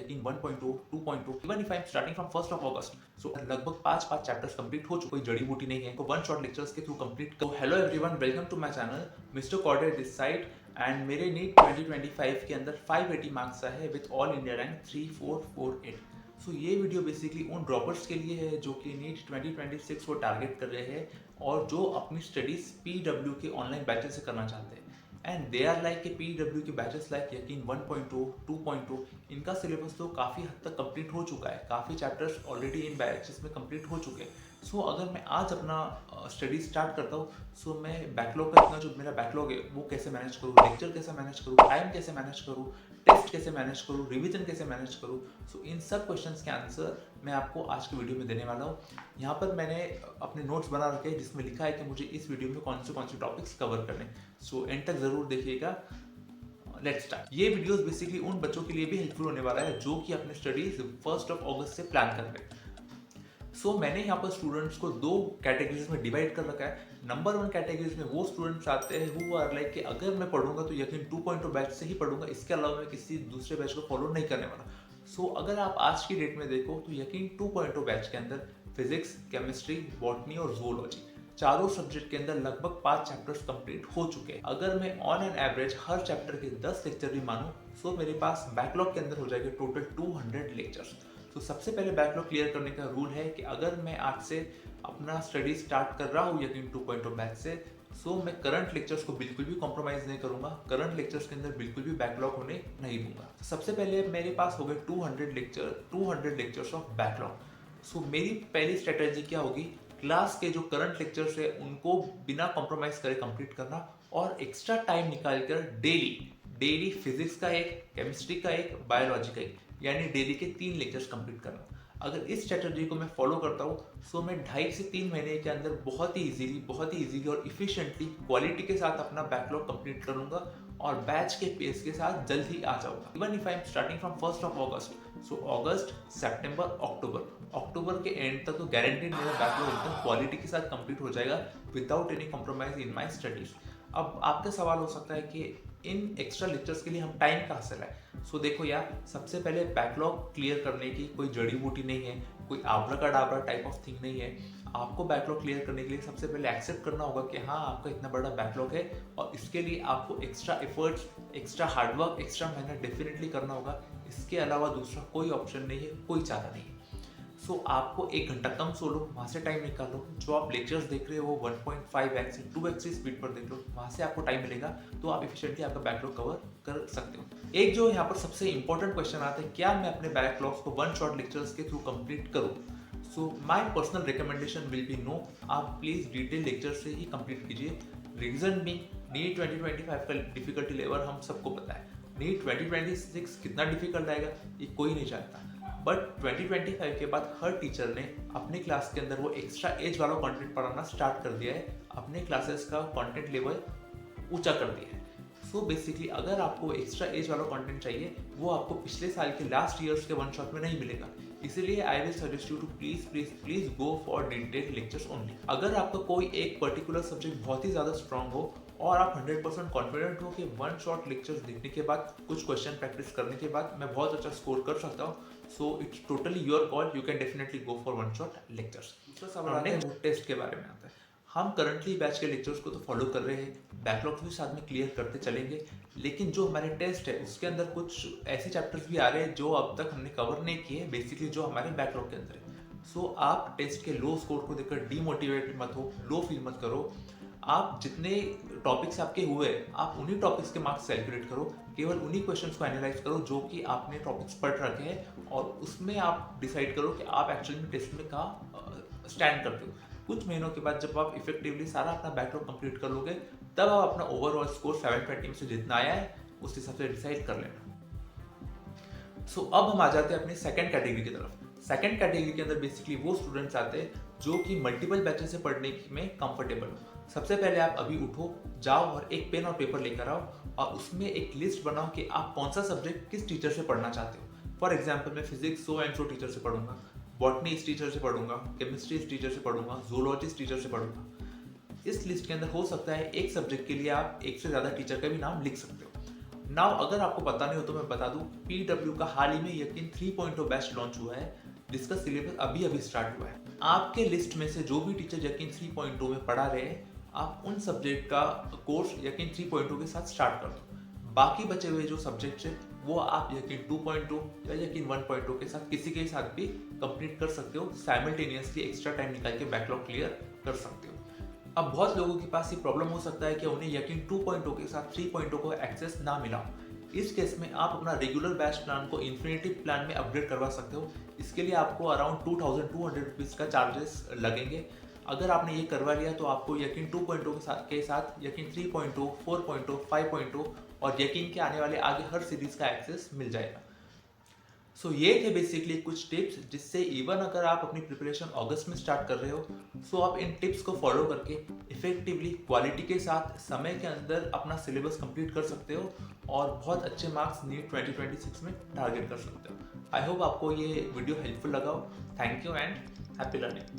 यकीन 1.0, 2.0, even if I am starting from 1st of August, सो लगभग 5 chapters complete हो चुके, कोई जड़ी बूटी नहीं है, तो वन शॉट लेक्चर्स के थ्रू कंप्लीट करो। Hello everyone, welcome to my channel mister coder this side. And मेरे नीट 2025 के अंदर 580 मार्क्स आए हैं with all India rank 3448। So ये वीडियो बेसिकली उन ड्रॉपर्स के लिए है जो कि नीट 2026 को टारगेट कर रहे हैं और जो अपनी स्टडीज पीडब्ल्यू के ऑनलाइन बैचेस से करना चाहते हैं। एंड दे आर लाइक के पीडब्ल्यू के बैचेस लाइक यकीन 1.0, 2.0, इनका सिलेबस तो काफ़ी हद तक कंप्लीट हो चुका है, काफ़ी चैप्टर्स ऑलरेडी इन बैचेस में कंप्लीट हो चुके हैं। सो अगर मैं आज अपना स्टडी स्टार्ट करता हूँ, सो मैं बैकलॉग का इतना जो मेरा बैकलॉग है वो कैसे मैनेज करूँ, लेक्चर कैसे मैनेज करूँ, टाइम कैसे मैनेज करूँ, टेस्ट कैसे मैनेज करूँ, रिवीजन कैसे मैनेज करूँ। सो इन सब क्वेश्चंस के आंसर मैं आपको आज की वीडियो में देने वाला हूँ। यहाँ पर मैंने अपने नोट्स बना रखे हैं जिसमें लिखा है कि मुझे इस वीडियो में कौन से टॉपिक्स कवर करने। सो एंड तक जरूर देखिएगा। Let's start. ये वीडियोस बेसिकली उन बच्चों के लिए भी हेल्पफुल होने वाला है जो कि अपने स्टडीज 1st of August से प्लान कर रहे हैं। सो मैंने यहाँ पर स्टूडेंट्स को दो कैटेगरीज में डिवाइड कर रखा है। नंबर 1 कैटेगरीज में वो स्टूडेंट्स आते हैं हु आर लाइक कि अगर मैं पढ़ूंगा तो यकीन 2.0 बैच से ही पढ़ूंगा, इसके अलावा मैं किसी दूसरे बैच को फॉलो नहीं करने वाला। सो अगर आप आज की डेट में देखो तो यकीन 2.0 बैच के अंदर फिजिक्स, केमिस्ट्री, बॉटनी और जूलॉजी चारों सब्जेक्ट के अंदर लगभग 5 चैप्टर्स कंप्लीट हो चुके हैं। अगर मैं on an average her chapter के 10 लेक्चर भी मानूं, सो मेरे पास बैकलॉग के अंदर हो जाएगा टोटल 200 लेक्चर्स। तो सबसे पहले बैकलॉग क्लियर करने का रूल है कि अगर मैं आज से अपना स्टडी स्टार्ट कर रहा हूँ यकीन 2.0 बैच से, सो मैं करंट लेक्चर्स को बिल्कुल भी कॉम्प्रोमाइज नहीं करूंगा, करंट लेक्चर्स के अंदर बिल्कुल भी बैकलॉग होने नहीं दूंगा। तो सबसे पहले मेरे पास हो गए 200 लेक्चर्स ऑफ बैकलॉग। सो मेरी पहली स्ट्रेटेजी क्या होगी, क्लास के जो करंट लेक्चर्स है उनको बिना कॉम्प्रोमाइज करे कंप्लीट करना और एक्स्ट्रा टाइम निकाल कर डेली फिजिक्स का एक, केमिस्ट्री का एक, बायोलॉजी का एक, यानी डेली के 3 लेक्चर्स कंप्लीट करना। अगर इस स्ट्रेटजी को मैं फॉलो करता हूँ सो मैं 2.5 से 3 महीने के अंदर बहुत ही इजीली और इफिशिएंटली क्वालिटी के साथ अपना बैकलॉग कंप्लीट करूंगा और बैच के पेस के साथ जल्द ही आ जाऊंगा। Even if I am starting from 1st of August, सो अगस्त, सितंबर, अक्टूबर के एंड तक तो गारंटीड मेरा बैकलॉग एकदम क्वालिटी के साथ कंप्लीट हो जाएगा without any compromise in my studies. अब आपका सवाल हो सकता है कि इन एक्स्ट्रा लेक्चर्स के लिए हम टाइम कहाँ से लाएं। सो देखो यार, सबसे पहले बैकलॉग क्लियर करने की कोई जड़ी बूटी नहीं है, कोई आब्राकाडाब्रा टाइप ऑफ थिंग नहीं है। आपको बैकलॉग क्लियर करने के लिए सबसे पहले एक्सेप्ट करना होगा कि हाँ आपका इतना बड़ा बैकलॉग है और इसके लिए आपको extra efforts, extra hard work, extra मेहनत डेफिनेटली करना होगा। इसके अलावा दूसरा कोई ऑप्शन नहीं है, कोई चारा नहीं है। सो आपको 1 घंटा कम सो लो, वहाँ से टाइम निकालो। जो आप लेक्चर्स देख रहे हो वो 1.5x से 2x की स्पीड पर देख लो, वहाँ से आपको टाइम मिलेगा तो आप एफिशिएंटली आपका बैकलॉग कवर कर सकते हो। एक जो यहाँ पर सबसे इंपॉर्टेंट क्वेश्चन आता है, क्या मैं अपने बैकलॉग्स को 1 शॉट लेक्चर्स के थ्रू कंप्लीट करूँ। So my personal recommendation will be no, आप प्लीज डिटेल लेक्चर से ही कंप्लीट कीजिए। रीजन भी नीट 2025 का डिफिकल्टी लेवल हम सबको पता है। नीट 2026 कितना डिफिकल्ट आएगा ये कोई नहीं जानता, बट 2025 के बाद हर टीचर ने अपनी क्लास के अंदर वो एक्स्ट्रा एज वाला कंटेंट पढ़ाना स्टार्ट कर दिया है, अपने क्लासेस का कंटेंट लेवल ऊंचा कर दिया है। सो बेसिकली अगर आपको एक्स्ट्रा एज वाला कंटेंट चाहिए वो आपको पिछले साल के लास्ट ईयर्स के 1 शॉट में नहीं मिलेगा। इसीलिए I will suggest you to please go for detailed lectures only. अगर आपका कोई एक पर्टिकुलर सब्जेक्ट बहुत ही ज़्यादा स्ट्रांग हो और आप 100% कॉन्फिडेंट हो कि 1 शॉट लेक्चर्स देखने के बाद, कुछ क्वेश्चन प्रैक्टिस करने के बाद मैं बहुत अच्छा स्कोर कर सकता हूँ, so it's totally your call, you can definitely go for 1 shot lectures. दूसरा सवाल आता है मूड टेस्ट के बारे में आता है। हम करंटली बैच के लेक्चर्स को तो फॉलो कर रहे हैं, बैकलॉग्स भी साथ में क्लियर करते चलेंगे, लेकिन जो हमारे टेस्ट है उसके अंदर कुछ ऐसे चैप्टर्स भी आ रहे हैं जो अब तक हमने कवर नहीं किए, बेसिकली जो हमारे बैकलॉग के अंदर है। सो आप टेस्ट के लो स्कोर को देखकर डीमोटिवेट मत हो, लो फील मत करो। आप जितने टॉपिक्स आपके हुए आप उन्हीं टॉपिक्स के मार्क्स कैलकुलेट करो, केवल उन्हीं क्वेश्चंस को एनालाइज करो जो कि आपने टॉपिक्स पढ़ रखे हैं और उसमें आप डिसाइड करो कि आप एक्चुअली में टेस्ट में कहाँ स्टैंड करते हो। कुछ महीनों के बाद जब आप इफेक्टिवली सारा अपना बैकलॉग कंप्लीट कर लोगे तब आप अपना ओवरऑल स्कोर 720 में से जितना आया है उस हिसाब से डिसाइड कर लेना। सो अब हम आ जाते हैं अपनी सेकंड कैटेगरी की तरफ। सेकंड कैटेगरी के अंदर बेसिकली वो स्टूडेंट्स आते हैं जो कि मल्टीपल बैचेस से पढ़ने में कंफर्टेबल हो। सबसे पहले आप अभी उठो, जाओ और एक पेन और पेपर लेकर आओ और उसमें एक लिस्ट बनाओ कि आप कौन सा सब्जेक्ट किस टीचर से पढ़ना चाहते हो। फॉर एग्जाम्पल मैं physics so and so teacher से पढ़ूंगा, बॉटनी इस टीचर से पढ़ूंगा, केमिस्ट्री इस टीचर से पढ़ूंगा, जूलॉजी इस टीचर से पढ़ूंगा। इस लिस्ट के अंदर हो सकता है एक सब्जेक्ट के लिए आप एक से ज़्यादा टीचर का भी नाम लिख सकते हो। नाउ अगर आपको पता नहीं हो तो मैं बता दूं, PW का हाल ही में यकीन 3.0 बैच लॉन्च हुआ है, जिसका सिलेबस अभी अभी स्टार्ट हुआ है। आपके लिस्ट में से जो भी टीचर यकीन 3.0 में पढ़ा रहे हैं, आप उन सब्जेक्ट का कोर्स यकीन 3.0 के साथ स्टार्ट कर दो। बाकी बचे हुए जो सब्जेक्ट है वो आप यकीन 2.0 या यकीन 1.0 के साथ किसी के साथ भी कंप्लीट कर सकते हो। साइमल्टेनियसली एक्स्ट्रा टाइम निकाल के बैकलॉग क्लियर कर सकते हो। अब बहुत लोगों के पास ये प्रॉब्लम हो सकता है कि उन्हें यकीन 2.0 के साथ 3.0 को एक्सेस ना मिला। इस केस में आप अपना रेगुलर बैच प्लान को इन्फिनिटी प्लान में अपग्रेड करवा सकते हो। इसके लिए आपको अराउंड 2200 रुपीज़ का चार्जेस लगेंगे। अगर आपने ये करवा लिया तो आपको यकीन 2.0 के साथ यकीन 3.0, 4.0, 5.0 और यकीन के आने वाले आगे हर सीरीज का एक्सेस मिल जाएगा। सो ये थे बेसिकली कुछ टिप्स जिससे इवन अगर आप अपनी प्रिपरेशन अगस्त में स्टार्ट कर रहे हो, सो आप इन टिप्स को फॉलो करके इफेक्टिवली क्वालिटी के साथ समय के अंदर अपना सिलेबस कंप्लीट कर सकते हो और बहुत अच्छे मार्क्स नीट 2026 में टारगेट कर सकते हो। आई होप आपको ये वीडियो हेल्पफुल लगा हो। Thank you and happy learning.